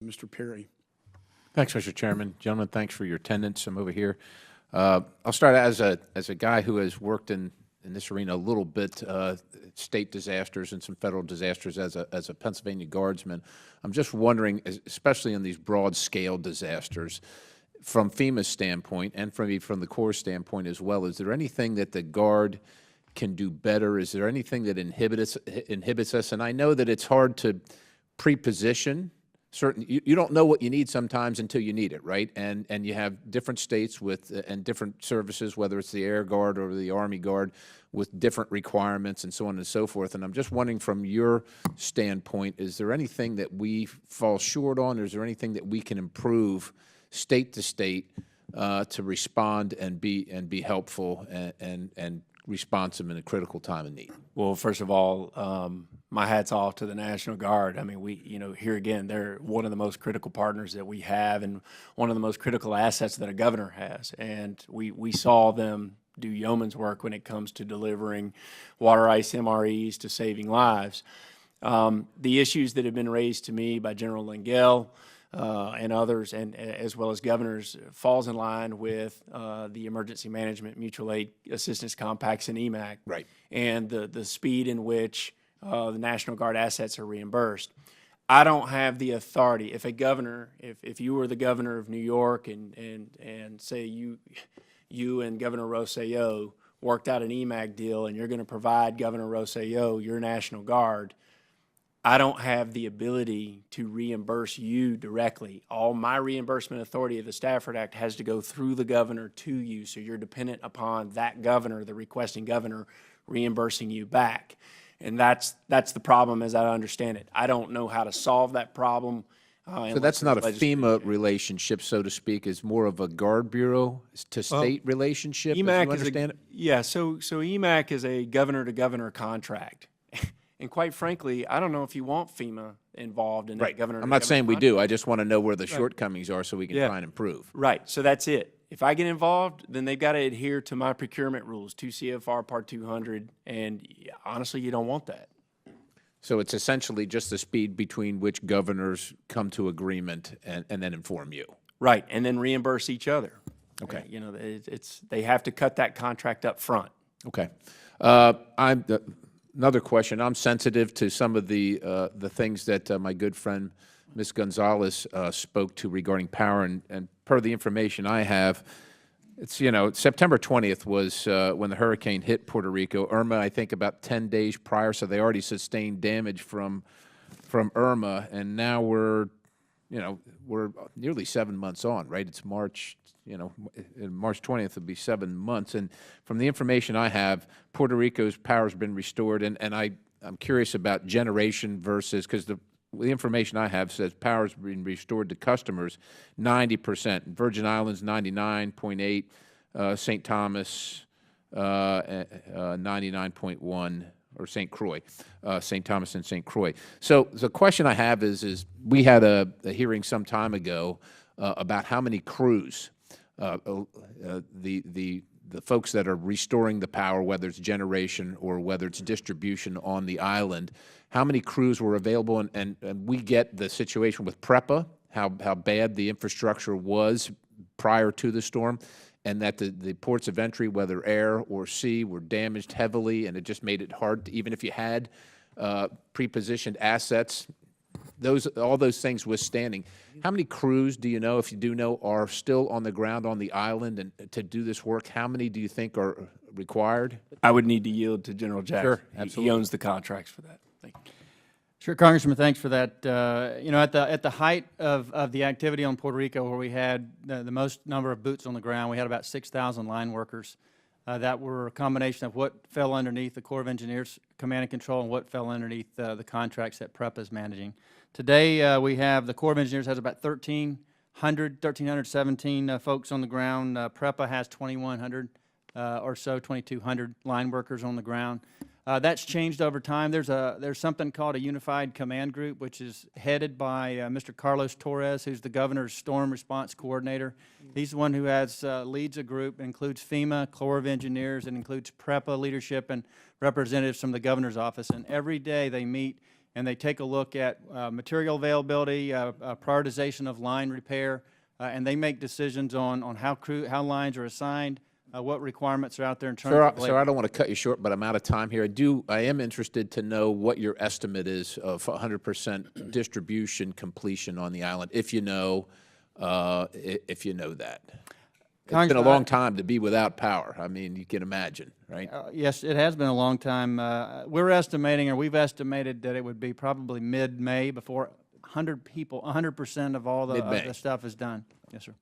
Mr. Perry. Thanks, Mr. Chairman. Gentlemen, thanks for your attendance. I'm over here. I'll start as a guy who has worked in this arena a little bit, state disasters and some federal disasters as a Pennsylvania Guardsman. I'm just wondering, especially in these broad-scale disasters, from FEMA's standpoint and from the Corps' standpoint as well, is there anything that the Guard can do better? Is there anything that inhibits us? And I know that it's hard to pre-position certain. You don't know what you need sometimes until you need it, right? And you have different states with and different services, whether it's the Air Guard or the Army Guard, with different requirements and so on and so forth. And I'm just wondering, from your standpoint, is there anything that we fall short on, or is there anything that we can improve state to state to respond and be helpful and responsive in a critical time of need? Well, first of all, my hat's off to the National Guard. I mean, here again, they're one of the most critical partners that we have, and one of the most critical assets that a governor has. And we saw them do yeoman's work when it comes to delivering water ice MREs to saving lives. The issues that have been raised to me by General Lengel and others, and as well as governors, falls in line with the Emergency Management Mutual Aid Assistance Compacts and EMAC, right, and the speed in which the National Guard assets are reimbursed. I don't have the authority. If a governor, if you were the governor of New York and say you and Governor Rosselló worked out an EMAC deal and you're going to provide Governor Rosselló your National Guard, I don't have the ability to reimburse you directly. All my reimbursement authority of the Stafford Act has to go through the governor to you, so you're dependent upon that governor, the requesting governor, reimbursing you back. And that's the problem as I understand it. I don't know how to solve that problem. So that's not a FEMA relationship, so to speak. It's more of a Guard Bureau to state relationship, EMAC, as you understand it? Yeah, so EMAC is a governor-to-governor contract. And quite frankly, I don't know if you want FEMA involved in that governor. I'm not saying we do. I just want to know where the shortcomings are so we can try and improve. Right. So that's it. If I get involved, then they've got to adhere to my procurement rules, 2 CFR Part 200, and honestly, you don't want that. So it's essentially just the speed between which governors come to agreement and then inform you. Right, and then reimburse each other. Okay. You know, they have to cut that contract up front. Okay. Another question. I'm sensitive to some of the things that my good friend Ms. Gonzalez spoke to regarding power, and per the information I have, it's, September 20th was when the hurricane hit Puerto Rico. Irma, I think, about 10 days prior, so they already sustained damage from Irma, and now we're nearly 7 months on, right? It's March. March 20th would be 7 months. And from the information I have, Puerto Rico's power has been restored. And I'm curious about generation versus, because the information I have says power has been restored to customers 90%. Virgin Islands 99.8, St. Thomas 99.1, or St. Croix, St. Thomas and St. Croix. So the question I have is we had a hearing some time ago about how many crews the folks that are restoring the power, whether it's generation or whether it's distribution on the island, how many crews were available? And we get the situation with PREPA, how bad the infrastructure was prior to the storm, and that the ports of entry, whether air or sea, were damaged heavily, and it just made it hard, even if you had pre-positioned assets, all those things withstanding. How many crews do you know, if you do know, are still on the ground on the island and to do this work? How many do you think are required? I would need to yield to General Jackson. Sure, absolutely. He owns the contracts for that. Thank you. Sure, Congressman, thanks for that. At the height of the activity on Puerto Rico, where we had the most number of boots on the ground, we had about 6,000 line workers that were a combination of what fell underneath the Corps of Engineers Command and Control and what fell underneath the contracts that PREPA is managing. Today, we have the Corps of Engineers has about 1,317 folks on the ground. PREPA has 2,100 or so, 2,200 line workers on the ground. That's changed over time. There's something called a Unified Command Group, which is headed by Mr. Carlos Torres, who's the governor's storm response coordinator. He's the one who leads a group, includes FEMA, Corps of Engineers, and includes PREPA leadership and representatives from the governor's office. And every day they meet and they take a look at material availability, prioritization of line repair, and they make decisions on how lines are assigned, what requirements are out there in terms of labor. Sir, I don't want to cut you short, but I'm out of time here. I am interested to know what your estimate is of 100% distribution completion on the island, if you know that. It's been a long time to be without power. I mean, you can imagine, right? Yes, it has been a long time. We're estimating, or we've estimated that it would be probably mid-May before 100% of all the stuff is done. Yes, sir.